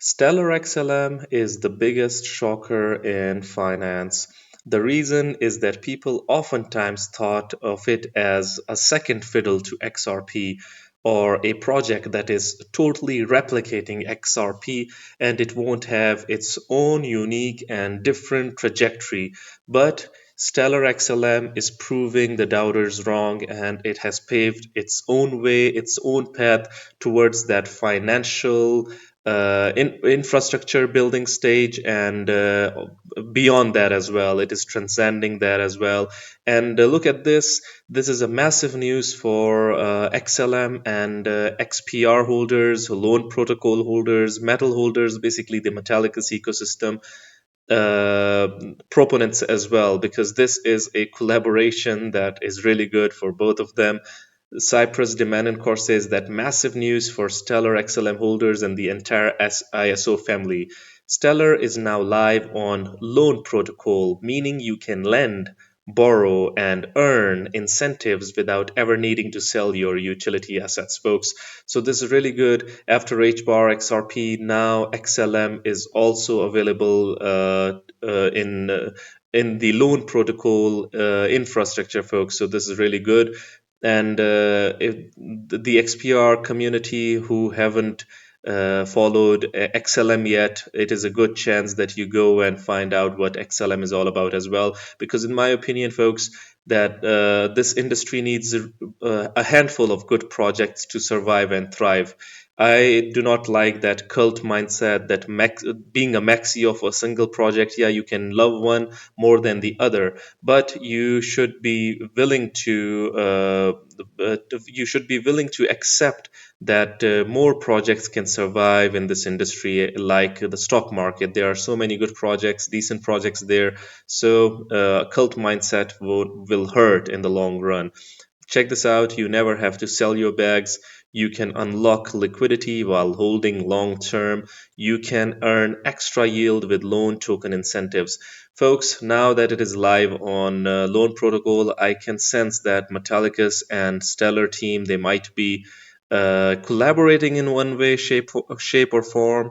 Stellar XLM is the biggest shocker in finance. The reason is that people oftentimes thought of it as a second fiddle to XRP or a project that is totally replicating XRP and it won't have its own unique and different trajectory. But Stellar XLM is proving the doubters wrong and it has paved its own way, its own path towards that financial infrastructure building stage and beyond that as well. It is transcending that as well. And look at this. This is a massive news for XLM and XPR holders, loan protocol holders, metal holders, basically the Metallicus ecosystem proponents as well, because this is a collaboration that is really good for both of them. Cyprus Demand and Core says that massive news for Stellar XLM holders and the entire ISO family. Stellar is now live on loan protocol, meaning you can lend, borrow, and earn incentives without ever needing to sell your utility assets, folks. So this is really good. After hbar XRP, now XLM is also available in the loan protocol infrastructure, folks. So this is really good. And if the XPR community who haven't followed XLM yet, it is a good chance that you go and find out what XLM is all about as well. Because in my opinion, folks, that this industry needs a handful of good projects to survive and thrive. I do not like that cult mindset that being a maxi of a single project, yeah, you can love one more than the other, but you should be willing to accept that more projects can survive in this industry, like the stock market. There are so many good projects, decent projects there. So cult mindset will hurt in the long run. Check this out. You never have to sell your bags. You can unlock liquidity while holding long term. You can earn extra yield with loan token incentives. Folks, now that it is live on Loan Protocol, I can sense that Metallicus and Stellar team, they might be collaborating in one way, shape or form.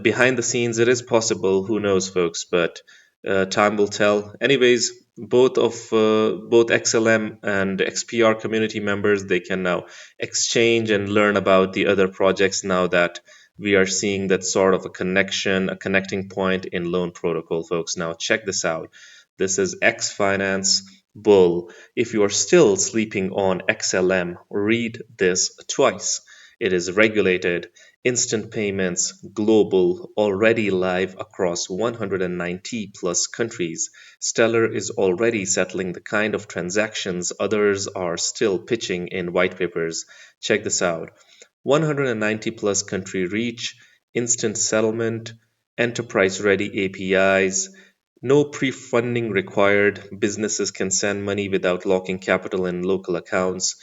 Behind the scenes, it is possible. Who knows, folks? But time will tell. Anyways, both XLM and XPR community members, they can now exchange and learn about the other projects now that we are seeing that sort of a connection, a connecting point in Loan Protocol, folks. Now check this out. This is X Finance Bull. If you are still sleeping on XLM, read this twice. It is regulated, instant payments, global, already live across 190 plus countries. Stellar is already settling the kind of transactions others are still pitching in white papers. Check this out. 190 plus country reach, instant settlement, enterprise ready APIs, no pre-funding required. Businesses can send money without locking capital in local accounts.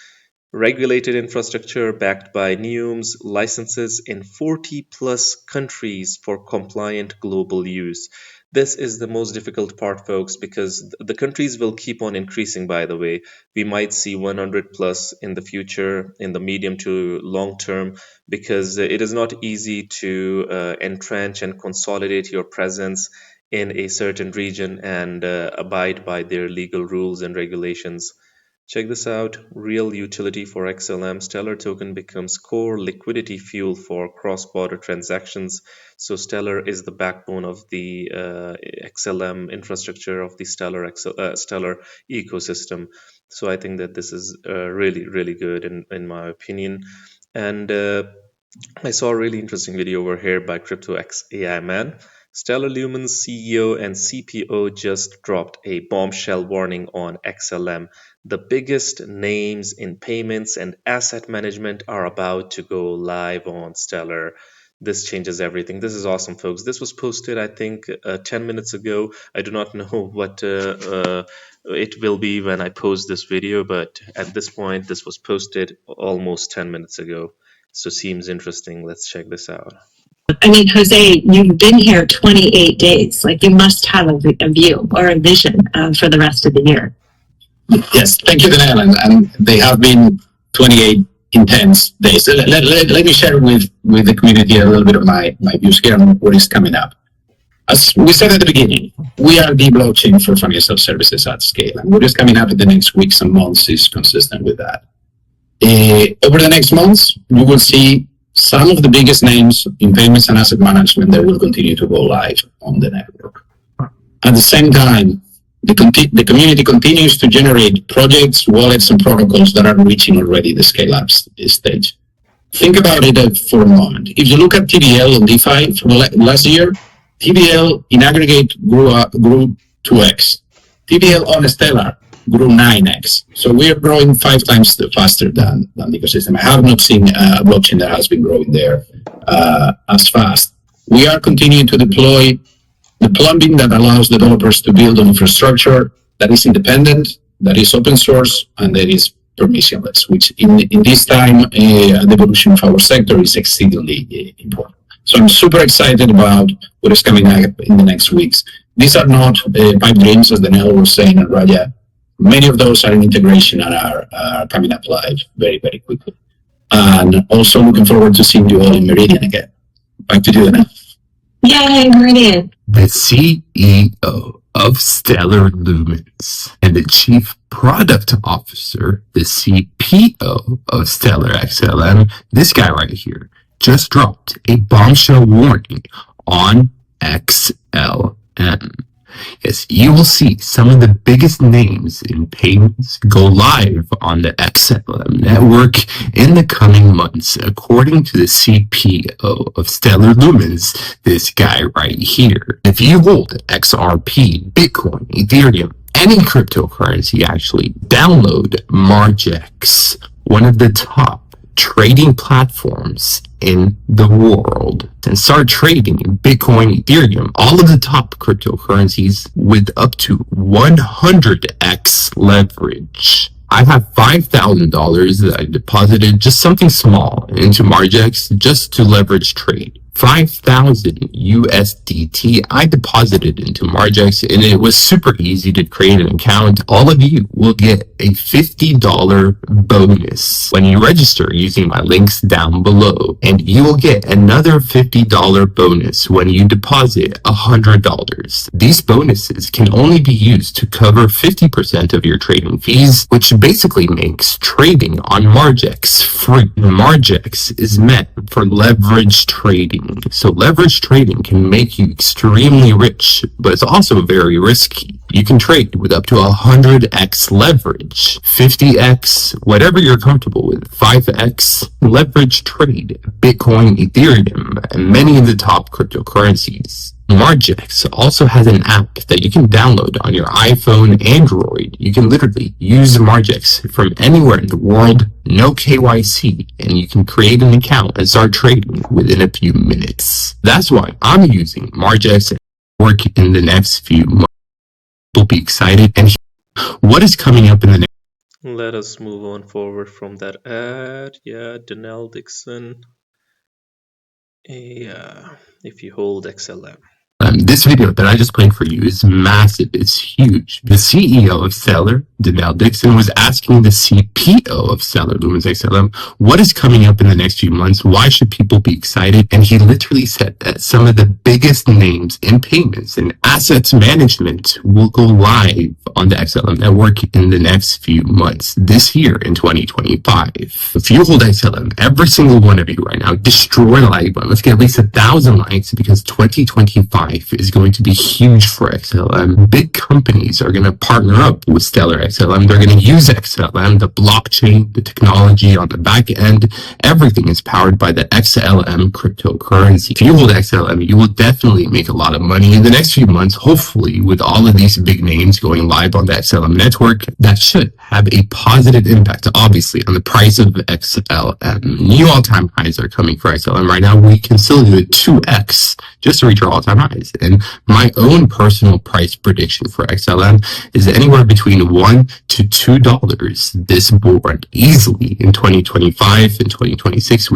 Regulated infrastructure backed by NUMs, licenses in 40 plus countries for compliant global use. This is the most difficult part, folks, because the countries will keep on increasing, by the way. We might see 100 plus in the future, in the medium to long term, because it is not easy to entrench and consolidate your presence in a certain region and abide by their legal rules and regulations. Check this out. Real utility for XLM. Stellar token becomes core liquidity fuel for cross-border transactions. So Stellar is the backbone of the XLM infrastructure of the Stellar ecosystem. So I think that this is really, really good in my opinion. And I saw a really interesting video over here by CryptoXAI Man. Stellar Lumen's CEO and CPO just dropped a bombshell warning on XLM. The biggest names in payments and asset management are about to go live on Stellar. This changes everything. This is awesome, folks. This was posted, I think, 10 minutes ago. I do not know what it will be when I post this video, but at this point, this was posted almost 10 minutes ago. So seems interesting. Let's check this out. I mean, Jose, you've been here 28 days. Like, you must have a view or a vision for the rest of the year. Yes, thank you, Daniel. And they have been 28 intense days. Let me share with the community a little bit of my views here on what is coming up. As we said at the beginning, we are the blockchain for financial services at scale, and what is coming up in the next weeks and months is consistent with that. Over the next months, you will see some of the biggest names in payments and asset management that will continue to go live on the network. At the same time, the community continues to generate projects, wallets, and protocols that are reaching already the scale-up stage. Think about it for a moment. If you look at TVL on DeFi from last year, TVL in aggregate grew 2x. TVL on Stellar grew 9x. So we are growing 5 times faster than the ecosystem. I have not seen a blockchain that has been growing there as fast. We are continuing to deploy the plumbing that allows developers to build an infrastructure that is independent, that is open source, and that is permissionless, which in this time, the evolution of our sector is exceedingly important. So I'm super excited about what is coming up in the next weeks. These are not pipe dreams, as Daniel was saying, and Raja. Many of those are in integration and are coming up live very, very quickly. And also looking forward to seeing you all in Meridian again. Back to you, Daniel. Yay, Meridian. The CEO of Stellar Lumens and the Chief Product Officer, the CPO of Stellar XLM, this guy right here, just dropped a bombshell warning on XLM. Yes, you will see some of the biggest names in payments go live on the XLM network in the coming months, according to the CPO of Stellar Lumens, this guy right here. If you hold XRP, Bitcoin, Ethereum, any cryptocurrency actually, download Margex, one of the top trading platforms in the world, and start trading in Bitcoin, Ethereum, all of the top cryptocurrencies with up to 100x leverage. I have $5,000 that I deposited, just something small, into Margex just to leverage trade. 5,000 USDT I deposited into Margex, and it was super easy to create an account. All of you will get a $50 bonus when you register using my links down below, and you will get another $50 bonus when you deposit $100. These bonuses can only be used to cover 50% of your trading fees, which basically makes trading on Margex free. Margex is meant for leverage trading. So leverage trading can make you extremely rich, but it's also very risky. You can trade with up to 100x leverage, 50x, whatever you're comfortable with, 5x leverage trade, Bitcoin, Ethereum, and many of the top cryptocurrencies. Margex also has an app that you can download on your iPhone, Android. You can literally use Margex from anywhere in the world, no KYC, and you can create an account and start trading within a few minutes. That's why I'm using Margex and work in the next few months. We'll be excited. And what is coming up in the next? Let us move on forward from that ad. Yeah, Danelle Dixon. Yeah, if you hold XLM. This video that I just played for you is massive. It's huge. The CEO of Stellar, Danelle Dixon, was asking the CPO of Stellar Lumens XLM, what is coming up in the next few months? Why should people be excited? And he literally said that some of the biggest names in payments and assets management will go live on the XLM network in the next few months, this year in 2025. If you hold XLM, every single one of you right now, destroy the like button. Let's get at least 1,000 likes, because 2025 is going to be huge for XLM. Big companies are going to partner up with Stellar XLM. They're going to use XLM, the blockchain, the technology on the back end. Everything is powered by the XLM cryptocurrency. If you hold XLM, you will definitely make a lot of money in the next few months, hopefully, with all of these big names going live on the XLM network. That should have a positive impact, obviously, on the price of XLM. New all-time highs are coming for XLM right now. We can still do a 2x just to reach our all-time highs. And my own personal price prediction for XLM is anywhere between $1 to $2 this board easily in 2025 and 2026.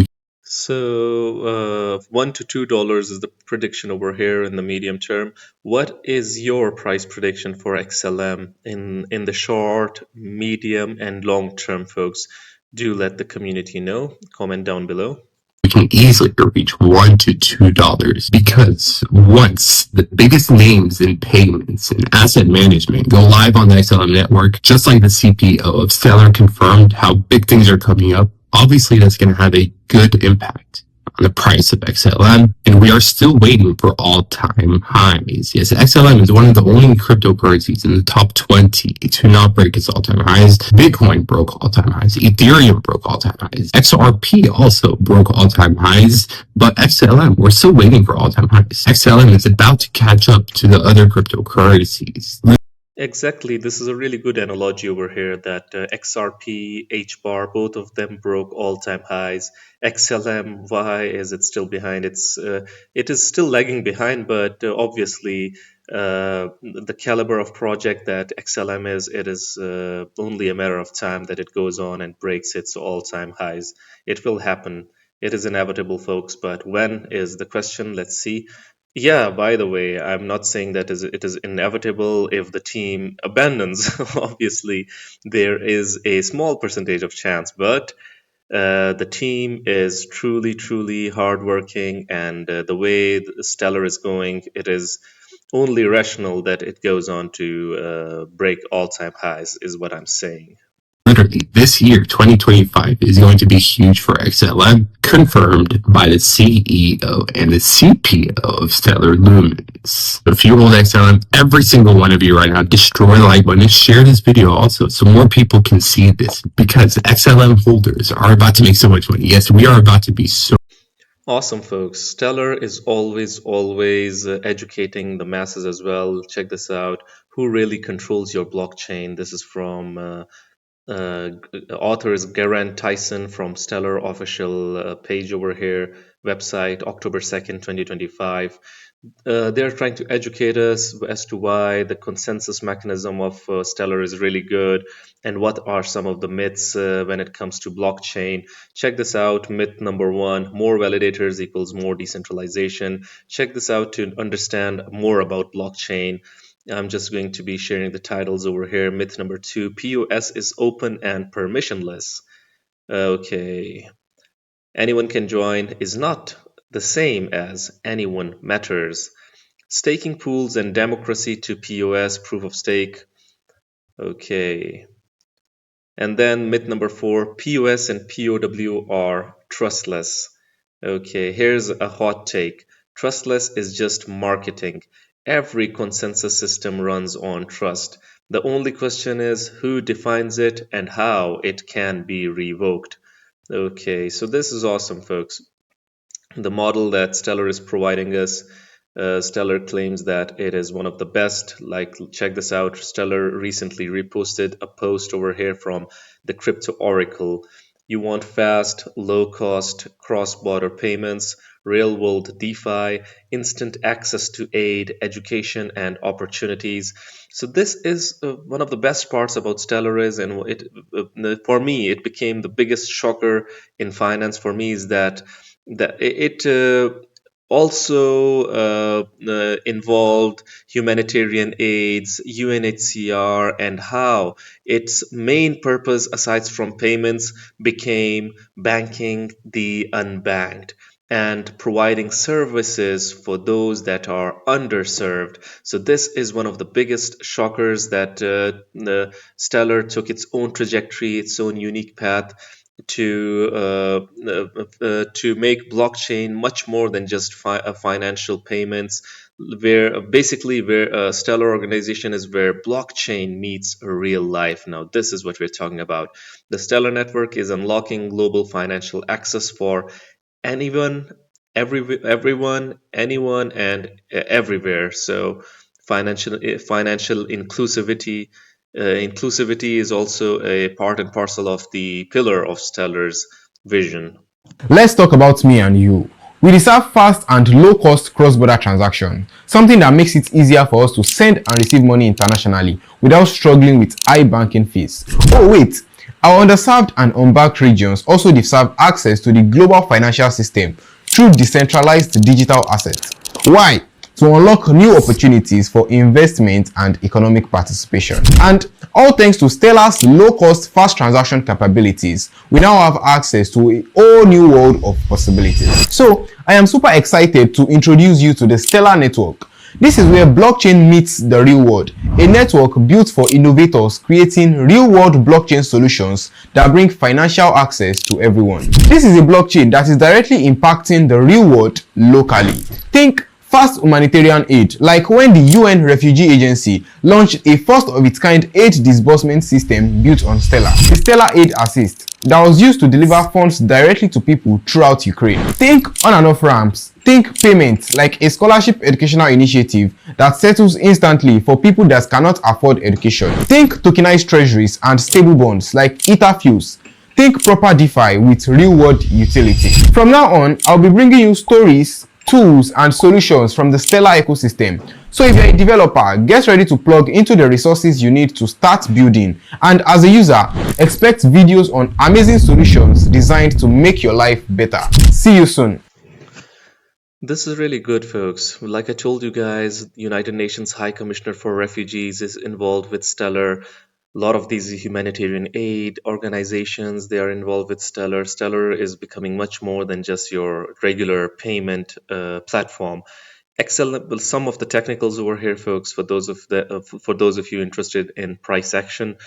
So $1 to $2 is the prediction over here in the medium term. What is your price prediction for XLM in the short, medium, and long term, folks? Do let the community know. Comment down below. We can easily reach $1 to $2 because once the biggest names in payments and asset management go live on the XLM network, just like the CPO of Stellar confirmed how big things are coming up, obviously that's going to have a good impact on the price of XLM, and we are still waiting for all-time highs. Yes, XLM is one of the only cryptocurrencies in the top 20 to not break its all-time highs. Bitcoin broke all-time highs. Ethereum broke all-time highs. XRP also broke all-time highs, but XLM, we're still waiting for all-time highs. XLM is about to catch up to the other cryptocurrencies. Exactly. This is a really good analogy over here that XRP, hbar, both of them broke all-time highs. XLM, why is it still behind? It is still lagging behind, but obviously the caliber of project that XLM is, it is only a matter of time that it goes on and breaks its all-time highs. It will happen. It is inevitable, folks, but when is the question? Let's see. Yeah, by the way, I'm not saying that it is inevitable if the team abandons. Obviously, there is a small percentage of chance, but the team is truly, truly hardworking, and the way the Stellar is going, it is only rational that it goes on to break all-time highs, is what I'm saying. Literally, this year, 2025, is going to be huge for XLM, confirmed by the CEO and the CPO of Stellar Lumens. If you hold XLM, every single one of you right now, destroy the like button and share this video also so more people can see this, because XLM holders are about to make so much money. Yes, we are about to be so Awesome, folks. Stellar is always educating the masses as well. Check this out. Who really controls your blockchain? This is from author is Geraint Tyson from Stellar official page over here, website, October 2nd, 2025. They're trying to educate us as to why the consensus mechanism of Stellar is really good and what are some of the myths when it comes to blockchain. Check this out. Myth number one, more validators equals more decentralization. Check this out to understand more about blockchain. I'm just going to be sharing the titles over here. Myth number two, POS is open and permissionless. Okay. Anyone can join is not the same as anyone matters. Staking pools and democracy to POS, proof of stake. Okay. And then myth number four, POS and POW are trustless. Okay, here's a hot take. Trustless is just marketing. Every consensus system runs on trust. The only question is who defines it and how it can be revoked. Okay, so this is awesome, folks. The model that Stellar is providing us, Stellar claims that it is one of the best. Like, check this out. Stellar recently reposted a post over here from the Crypto Oracle. You want fast, low-cost, cross-border payments, real-world DeFi, instant access to aid, education, and opportunities. So this is one of the best parts about Stellar is, and for me, it became the biggest shocker in finance for me is that it also involved humanitarian aids, UNHCR, and how its main purpose, aside from payments, became banking the unbanked and providing services for those that are underserved. So this is one of the biggest shockers that Stellar took its own trajectory, its own unique path to make blockchain much more than just financial payments, where basically where a Stellar organization is where blockchain meets real life. Now this is what we're talking about. The Stellar network is unlocking global financial access for anyone, everyone, anyone, and everywhere. So financial inclusivity. Inclusivity is also a part and parcel of the pillar of Stellar's vision. Let's talk about me and you. We deserve fast and low-cost cross-border transaction, something that makes it easier for us to send and receive money internationally without struggling with high banking fees. Oh wait, our underserved and unbanked regions also deserve access to the global financial system through decentralized digital assets. Why? to unlock new opportunities for investment and economic participation. And all thanks to Stellar's low-cost, fast transaction capabilities, we now have access to a whole new world of possibilities. So, I am super excited to introduce you to the Stellar Network. This is where blockchain meets the real world, a network built for innovators creating real-world blockchain solutions that bring financial access to everyone. This is a blockchain that is directly impacting the real world locally. Think fast humanitarian aid, like when the UN Refugee Agency launched a first-of-its-kind aid disbursement system built on Stellar, the Stellar Aid Assist, that was used to deliver funds directly to people throughout Ukraine. Think on and off ramps. Think payments, like a scholarship educational initiative that settles instantly for people that cannot afford education. Think tokenized treasuries and stable bonds like Etherfuse. Think proper DeFi with real-world utility. From now on, I'll be bringing you stories, tools, and solutions from the Stellar ecosystem. So if you're a developer, get ready to plug into the resources you need to start building. And as a user, expect videos on amazing solutions designed to make your life better. See you soon. This is really good, folks. Like I told you guys, United Nations High Commissioner for Refugees is involved with Stellar. A lot of these humanitarian aid organizations, they are involved with Stellar. Stellar is becoming much more than just your regular payment platform. Excellent. Some of the technicals over here, folks, for those of you interested in price action.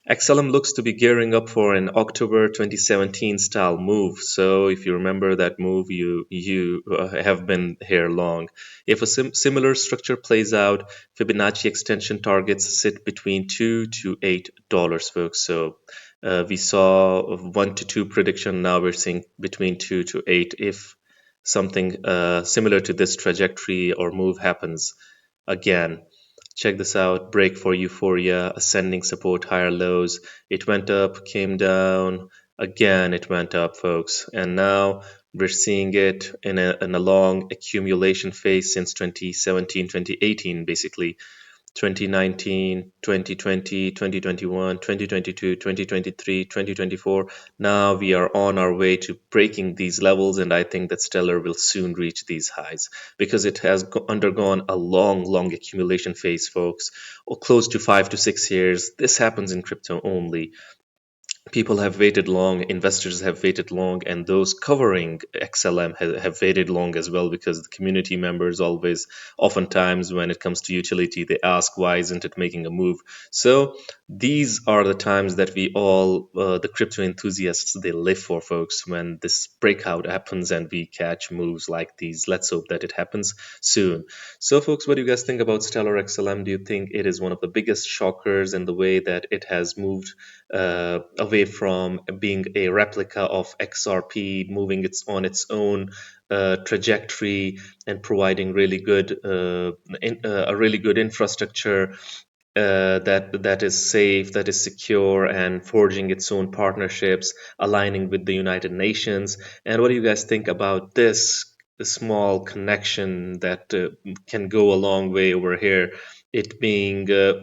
XLM looks to be gearing up for an October 2017 style move. So if you remember that move, you have been here long. If a similar structure plays out, Fibonacci extension targets sit between $2 to $8, folks. So we saw 1 to 2 prediction. Now we're seeing between 2 to 8. If something similar to this trajectory or move happens again. Check this out, break for euphoria, ascending support, higher lows. It went up, came down, again it went up, folks. And now we're seeing it in a long accumulation phase since 2017, 2018, basically. 2019, 2020, 2021, 2022, 2023, 2024. Now we are on our way to breaking these levels, and I think that Stellar will soon reach these highs because it has undergone a long accumulation phase, folks, or close to 5 to 6 years. This happens in crypto only. People have waited long, investors have waited long, and those covering XLM have waited long as well, because the community members always, oftentimes when it comes to utility, they ask why isn't it making a move. So these are the times that we all, the crypto enthusiasts, they live for, folks, when this breakout happens and we catch moves like these. Let's hope that it happens soon. So folks, what do you guys think about Stellar XLM? Do you think it is one of the biggest shockers in the way that it has moved away from being a replica of XRP, moving on its own trajectory and providing really good a really good infrastructure that is safe, that is secure, and forging its own partnerships, aligning with the United Nations? And what do you guys think about this small connection that can go a long way over here? It being uh,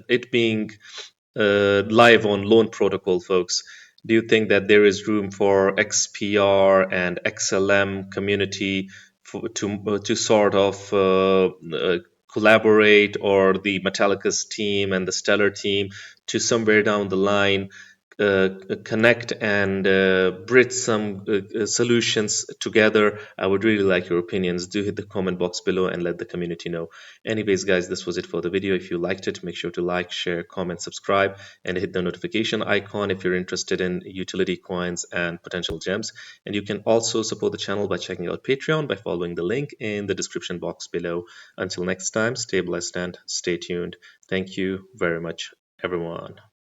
it being live on loan protocol, folks. Do you think that there is room for XPR and XLM community to sort of collaborate, or the Metallicus team and the Stellar team to somewhere down the line connect and bridge some solutions together? I would really like your opinions. Do hit the comment box below and let the community know. Anyways, guys, this was it for the video. If you liked it, make sure to like, share, comment, subscribe, and hit the notification icon if you're interested in utility coins and potential gems. And you can also support the channel by checking out Patreon by following the link in the description box below. Until next time, stay blessed and stay tuned. Thank you very much, everyone.